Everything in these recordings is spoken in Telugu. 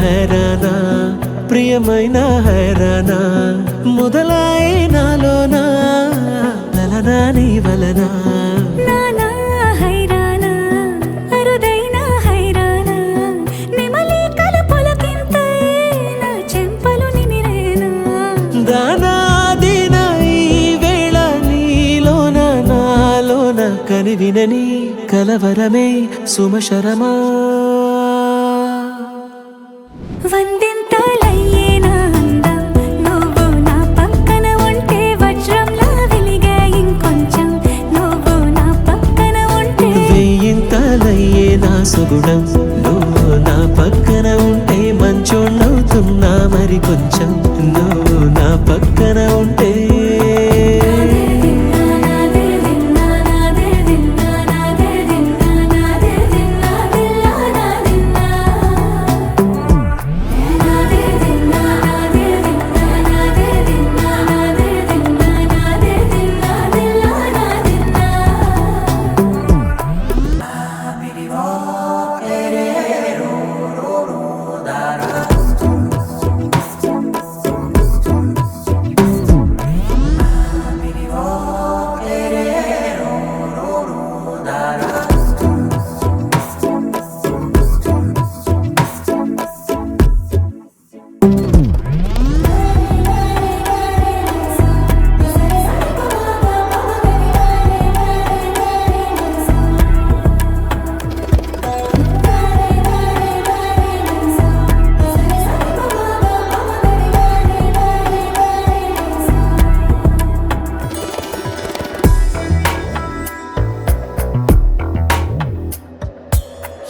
హైరానా ప్రియమైన హైరానా మొదలాయి నాలోనా లలనా నీ వలనా నానా హైరానా అరుదైన హైరానా నెమలి కలుపులకింతై నా చెంపలు నిమిరేనా దానాదిన ఈ వేళ నీలోన నాలోన కనివినని కలవరమే సుమశరమా వందింతలయ్యేనా అందం నువ్వు నా పక్కన ఉంటే వజ్రంలా వెలిగే ఇంకొంచెం నువ్వు నా పక్కన ఉంటే వెయ్యింతలయ్యే నా సుగుణం నువ్వు నా పక్కన ఉంటే మంచోణ్ణవుతున్నా మరి కొంచెం నువ్వు నా పక్కన ఉంటే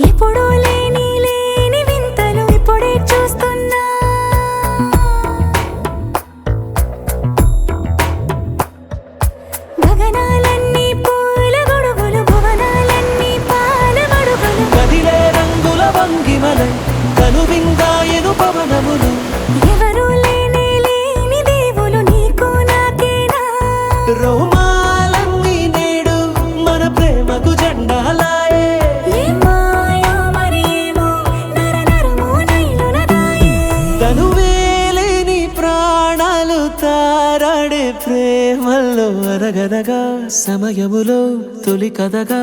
ఎప్పుడూ లేని వింతలు ఇప్పుడే చూస్తున్నా గగనాలన్నీ పూల గొడుగులు భువనాలన్నీ పాల గొడుగులు కదిలే రంగుల వంగిమలై కనువిందాయను పవనములు ఎవరూ లేని దేవులు నీకు నాకేనా రోమాలన్నీ నేడు మన ప్రేమకు జెండాలాయే ఏమాయో మరి ఏమో నరనరమో నైలున దాయే తనువేలేని ప్రాణాలు తారాడే ప్రేమల్లో అరగనగా సమయములో తొలి కథగా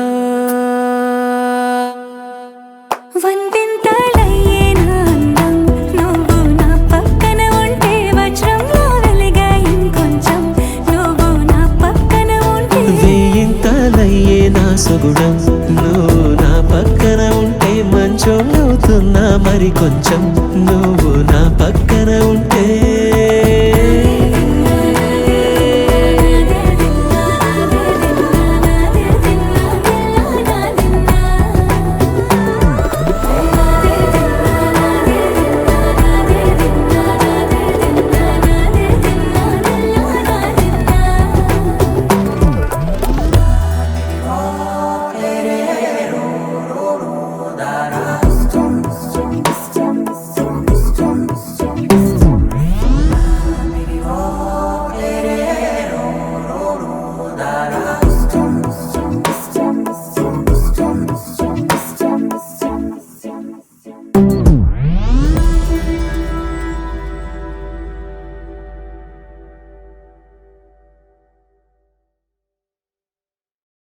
వందింతలయ్యేనా అందం నువ్వు నా పక్కన ఉంటే వజ్రంలా వెలిగే ఇంకొంచెం నువ్వు నా పక్కన ఉంటే వెయ్యింతలయ్యే నా సుగుణం నువ్వు నా పక్కన ఉంటే మంచోణ్ణవుతున్నా మరి కొంచెం నువ్వు నా పక్కన ఉంటే